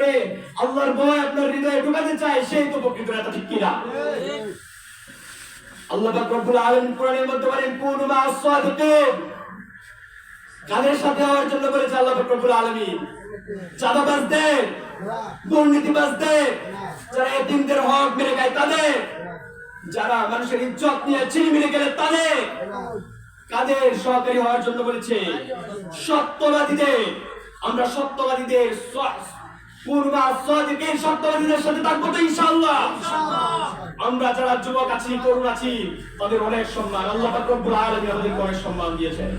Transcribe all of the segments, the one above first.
ভিতরে আল্লাহর ভয় আপনার হৃদয়ে ঢুকাতে চায়, সেই তো প্রকৃত নেতা, ঠিক কিনা? আল্লাহ পাক রব্বুল আলামিন কোরআনের মধ্যে বলেন কুনু মা'আস সাদিকিন। কাদের সাথে হওয়ার জন্য বলেছে আল্লাহ পাক রব্বুল আলামিন? চাঁদাবাজদের, দুর্নীতিবাজদের, যারা এতিমদের হক মেরে খায় তাদের, যারা মানুষের ইজ্জত নিয়ে ছিনিমিনি গেলে তাদের। কাদের সহকারী হওয়ার জন্য বলেছে? সত্যবাদীদের। আমরা সত্যবাদীদের, সত্যবাদীদের সাথে থাকবো তো ইনশাআল্লাহ। আমরা যারা যুবক আছি, তরুণ আছি, তাদের অনেক সম্মান আল্লাহ পাক রব্বুল আলামিন আমাদেরকে অনেক সম্মান দিয়েছেন।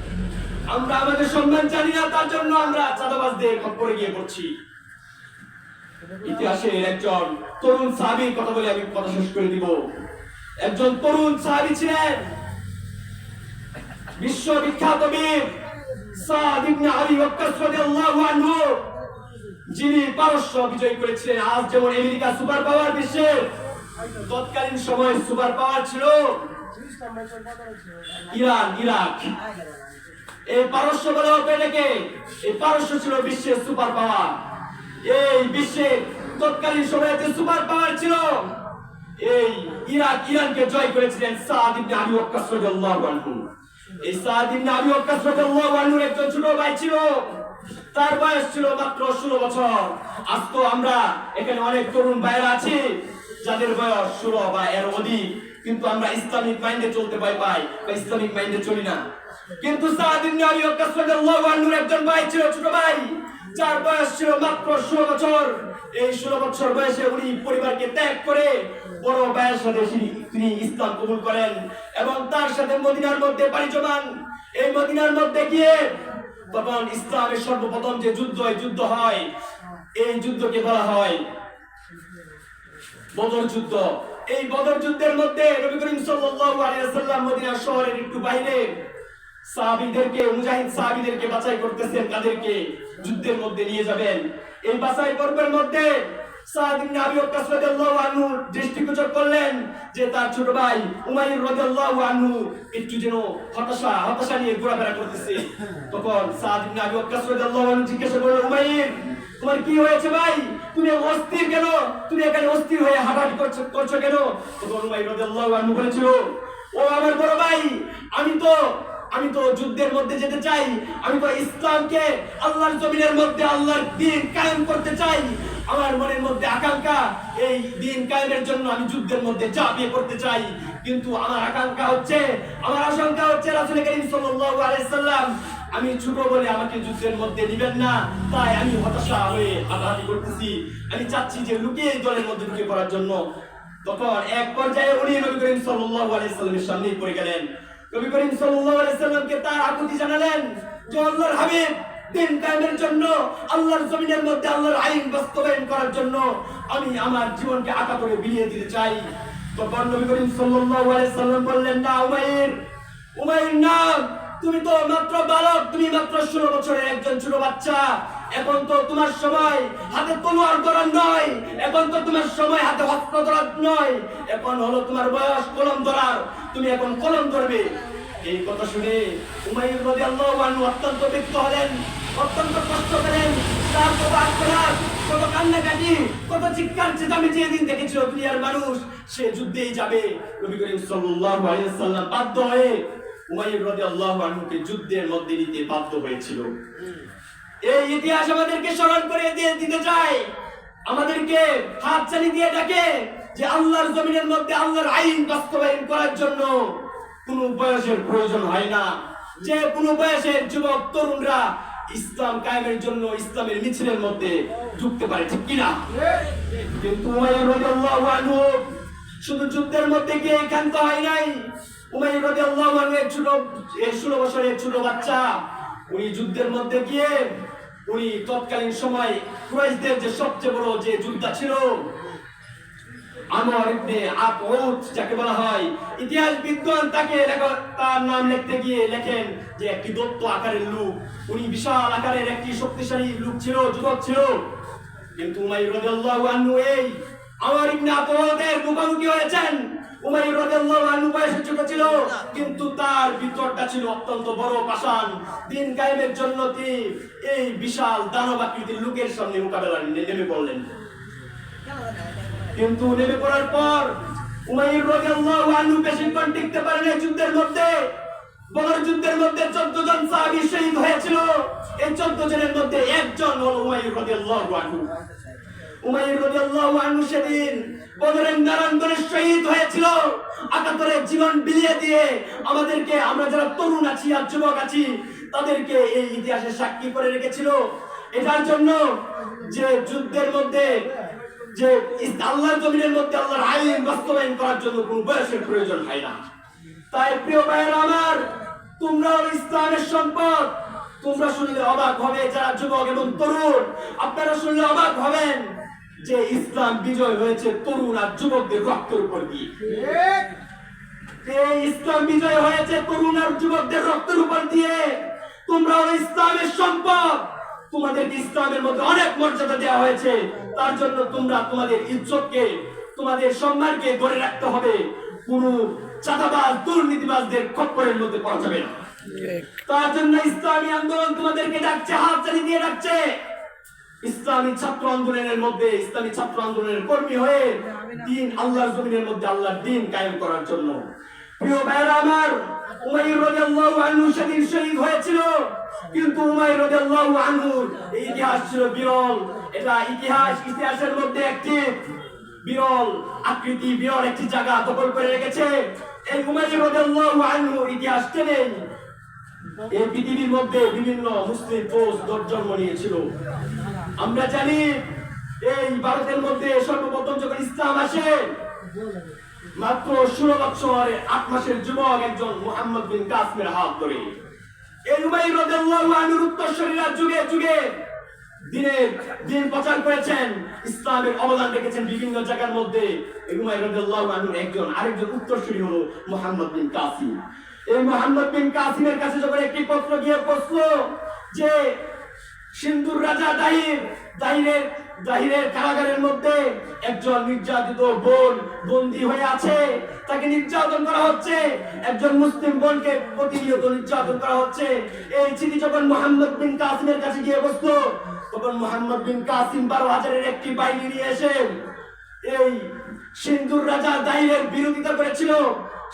আমরা আমাদের সম্মান জানি না, তার জন্য আমরা চাঁদাবাজদের খপ্পরে গিয়ে পড়ছি। ইতিহাসের একজন তরুণ সাহাবীর কথা বলে আমি কথা শেষ করে দিব। একজন তরুণ সাহাবী ছিলেন বিশ্ববিখ্যাত বীর সাদ ইবনে আবি ওয়াক্কাস রাদিয়াল্লাহু আনহু, যিনি পারস্য বিজয় করেছিলেন। আজ যেমন আমেরিকা সুপার পাওয়ার বিশ্বের, তৎকালীন সময় সুপার পাওয়ার ছিল ইরান, ইরাক। এই পারস্য বলা হতো এটাকে। এই পারস্য ছিল বিশ্বের সুপার পাওয়ার। এই বিশ্বের তৎকালীন সময়ে যে সুপার পাওয়ার ছিল, এই ইরাক, ইরানকে জয় করেছিলেন সাদ ইবনে আবি ওয়াক্কাস রাদিয়াল্লাহু আনহু। এই সাদ ইবনে আবি ওয়াক্কাস রাদিয়াল্লাহু আনহুর একজন ছোট ভাই ছিল, তার বয়স ছিল মাত্র 16 বছর। আজ তো আমরা এখানে অনেক তরুণ ভাইরা আছি যাদের বয়স 16 বা এর অধিক, কিন্তু আমরা ইসলামিক মাইন্ডে চলতে পাই বা ইসলামিক মাইন্ডে চলি না। কিন্তু সাদ ইবনে আবি ওয়াক্কাস রাদিয়াল্লাহু আনহুর একজন ভাই ছিল, ছোট ভাই, যার বয়স ছিল মাত্র 16 বছর। এই 16 বছর বয়সে উনি পরিবারকে ত্যাগ করে বড় ভাইয়ের সাথে তিনি ইসলাম কবুল করেন এবং তার সাথে মদিনার মধ্যে পাড়ি জমান। এই মদিনার মধ্যে গিয়ে তখন ইসলামের সর্বপ্রথম যে যুদ্ধ হয়, এই যুদ্ধকে বলা হয় বদর যুদ্ধ। এই বদর যুদ্ধের মধ্যে নবী করিম সাল্লাল্লাহু আলাইহি ওয়াসাল্লাম মদিনা শহরের একটু বাইরে সাহাবীদেরকে, মুজাহিদ সাহাবীদেরকে বাছাই করতেছেন, কাদেরকে যুদ্ধের মধ্যে নিয়ে যাবেন। এই বাছাই পর্বের মধ্যে সাদ ইবনে আবি ওয়াক্কাস রাদিয়াল্লাহু আনহু দৃষ্টিগোচর করলেন যে তার ছোট ভাই উমাইর রাদিয়াল্লাহু আনহু একটু যেন হতাশা নিয়ে ঘোরাফেরা করতেছে। তখন সাদ ইবনে আবি ওয়াক্কাস রাদিয়াল্লাহু আনহু জিজ্ঞাসা করলেন, উমাইর, তোমার কি হয়েছে ভাই? তুমি অস্থির কেন? তুমি এখানে অস্থির হয়ে হাঁটাহাঁটি করছো কেন? তখন উমাইর রাদিয়াল্লাহু আনহু বলেছিল, ও আমার বড় ভাই, আমি তো যুদ্ধের মধ্যে যেতে চাই। আমি তো ইসলামকে আল্লাহর জমিনের মধ্যে আল্লাহর দ্বীন কায়েম করতে চাই। আমার মনের মধ্যে আকাঙ্ক্ষা, এই দ্বীন কায়েমের জন্য আমি যুদ্ধের মধ্যে ঝাঁপিয়ে পড়তে চাই। কিন্তু আমার আশঙ্কা হচ্ছে রাসূল করিম সাল্লাল্লাহু আলাইহি সাল্লাম আমি ছোট বলে আমাকে যুদ্ধের মধ্যে নিবেন না, তাই আমি হতাশা হয়ে হাঁটাহাঁটি করতেছি। আমি চাচ্ছি যে লুকিয়ে দলের মধ্যে ঢুকে পড়ার জন্য। তখন এক পর্যায়ে উনি নবী করিম সাল্লাল্লাহু আলাইহি সাল্লামের সামনেই পড়ে গেলেন। নবী করিম সাল্লাল্লাহু আলাইহি সাল্লামকে তার আকুতি জানালেন যে আল্লাহর হাবিব, দ্বীন কায়েমের জন্য, আল্লাহর জমিনের মধ্যে আল্লাহর আইন বাস্তবায়ন করার জন্য আমি আমার জীবনকে আকা করে বিলিয়ে দিতে চাই। তখন নবী করিম সাল্লাল্লাহু আলাইহি সাল্লাম বললেন, না উমাইর না, তুমি তো মাত্র বালক, তুমি মাত্র 16 বছরের একজন ছোট বাচ্চা। এখন তো তোমার সময় হাতে তলোয়ার ধরার নয়, এখন তো তোমার সময় হাতে অস্ত্র ধরার নয়, এখন হলো তোমার বয়স কলম ধরার। তুমি এখন কলম ধরবে। এই কথা শুনে উমাইর রাদিয়াল্লাহু আনহু অত্যন্ত ব্যথিত হলেন, অত্যন্ত কষ্ট পেলেন। তার কত আক্রমণ, কত কান্নাকাটি, কত চিৎকার চেঁচামেচি যে দিন দেখেছিল দুনিয়ার মানুষ, সে যুদ্ধেই যাবে। নবী করিম সাল্লাল্লাহু আলাইহি ওয়াসাল্লাম বাধ্য হয়ে উমাইর রাদিয়াল্লাহু আনহুকে যুদ্ধের মধ্যে নিতে বাধ্য হয়েছিল। এই ইতিহাস আমাদেরকে স্মরণ করে দিতে চায়, আমাদেরকে হাতছানি দিয়ে ডাকে যে আল্লাহর জমিনের মধ্যে আল্লাহর আইন বাস্তবায়ন করার জন্য কোনো বয়সের প্রয়োজন হয় না। যে কোনো বয়সের যুবক তরুণরা ইসলাম কায়েমের জন্য ইসলামের মিছিলের মধ্যে ঢুকতে পারে, ঠিক কিনা? কিন্তু উমাইর রাদিয়াল্লাহু আনহু শুধু যুদ্ধের মধ্যে গিয়ে ক্ষান্ত হয় নাই। উমাইর রাদিয়াল্লাহু আনহু 16 বছরের ছোট বাচ্চা, উনি যুদ্ধের মধ্যে গিয়ে উনি তৎকালীন সময় কুরাইশদের যে সবচেয়ে বড় যে যোদ্ধা ছিল আমর ইবনে আবউদ যাকে বলা হয়, ইতিহাস বিদ্বান তার নাম লিখতে গিয়ে লেখেন যে একটি দৈত্য আকারের লোক। উনি বিশাল আকারের একটি শক্তিশালী লোক ছিল, যুবক ছিল। কিন্তু উমাইর রাদিয়াল্লাহু আনহু এই আমার ইবনে আতওয়াদের মুখোমুখি হয়েছেন। উমাইর রাদিয়াল্লাহু আনহু বয়সে ছোট ছিল, কিন্তু তার ভিতরটা ছিল অত্যন্ত বড় পাষাণ। দিন কায়েমের জন্য তিনি এই বিশাল দানব আকৃতির লোকের সামনে মোকাবেলা নেমে পড়লেন। কিন্তু নেমে পড়ার পর উমাইর রাদিয়াল্লাহু আনহু বেশিক্ষণ টিকতে পারেন এই যুদ্ধের মধ্যে। বদর যুদ্ধের মধ্যে 14 জন সাহাবী শহীদ হয়েছিল। এই 14 জনের মধ্যে একজন হল উমাইর রাদিয়াল্লাহু আনহু। উমাইর রাদিয়াল্লাহু আনহু সেদিন বদরের মেদানে শহীদ হয়েছিল। একাত্তরে জীবন বিলিয়ে দিয়ে আমাদেরকে, আমরা যারা তরুণ আছি আর যুবক আছি, তাদেরকে এই ইতিহাসে সাক্ষী করে রেখেছিল। এটার জন্য যে যুদ্ধের মধ্যে, যে আল্লাহর জমিনের মধ্যে আল্লাহর আইন বাস্তবায়ন করার জন্য কোনো বয়সের প্রয়োজন হয় না। তাই প্রিয় ভাইয়েরা আমার, তোমরা ইসলামের সম্পদ। তোমরা শুনলে অবাক হবে, যারা যুবক এবং তরুণ, আপনারা শুনলে অবাক হবেন যে ইসলাম বিজয় হয়েছে তরুণ আর যুবকদের রক্তের উপর দিয়ে। এই ইসলাম বিজয় হয়েছে তরুণ আর যুবকদের রক্তের উপর দিয়ে। তোমরা ইসলামের সম্পদ। তোমাদের ইসলামের মধ্যে অনেক মর্যাদা দেওয়া হয়েছে। তার জন্য তোমরা তোমাদের ইজ্জতকে, তোমাদের সম্মানকে ধরে রাখতে হবে। কোন চাঁদাবাজ দুর্নীতিবাজদের খপ্পরের মধ্যে পড়া যাবে না। তার জন্য ইসলামী আন্দোলন তোমাদেরকে ডাকছে, হাত চালিয়ে দিয়ে ডাকছে। ইসলামী ছাত্র আন্দোলনের মধ্যে, ইসলামী ছাত্র আন্দোলনের কর্মী হয়ে দিন আল্লাহর জমিনের মধ্যে আল্লাহর দিন কায়েম করার জন্য। প্রিয় ভাইরা আমার, উমাইর রাদিয়াল্লাহু আনহু সেদিন শহীদ হয়েছিল, কিন্তু উমাইর রাদিয়াল্লাহু আনহুর ইতিহাস ছিল বিরল। এটা ইতিহাসের মধ্যে একটি বিরল আকৃতি, বিরল একটি জায়গা দখল করে রেখেছে। এই উমাইর রাদিয়াল্লাহু আনহুর ইতিহাস টেনেই এই পৃথিবীর মধ্যে বিভিন্ন মুসলিম ফৌজ জন্ম নিয়েছিল। আমরা জানি এই ভারতের মধ্যে সর্বপ্রথম যখন ইসলাম আসে, মাত্র 16 বছর 8 মাসের যুবক একজন মুহাম্মদ বিন কাসিমের হাত ধরে এই উমাইর রাদিয়াল্লাহু আনহুর উত্তরসূরিরা যুগে যুগে দিন প্রচার করেছেন, ইসলামের অবদান রেখেছেন বিভিন্ন জায়গার মধ্যে। এই উমাইর রাদিয়াল্লাহু আনহুর আরেকজন উত্তরসূরি হলো মুহাম্মদ বিন কাসিম। এই মুহাম্মদ বিন কাসিমের কাছে যখন একটি পত্র গিয়ে পৌঁছলো যে সিন্ধুর রাজা দাহিরের কারাগারের মধ্যে একজন নির্যাতিত বোন বন্দী হয়ে আছে, তাকে নির্যাতন করা হচ্ছে, একজন মুসলিম বোনকে প্রতিনিয়ত নির্যাতন করা হচ্ছে। এই চিঠি যখন মুহাম্মদ বিন কাসিমের কাছে গিয়ে বসলো, তখন মুহাম্মদ বিন কাসিম 12,000-এর একটি বাহিনী নিয়ে এসে এই সিন্ধুর রাজা দাহিরের বিরোধিতা করেছিল।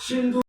সিন্ধু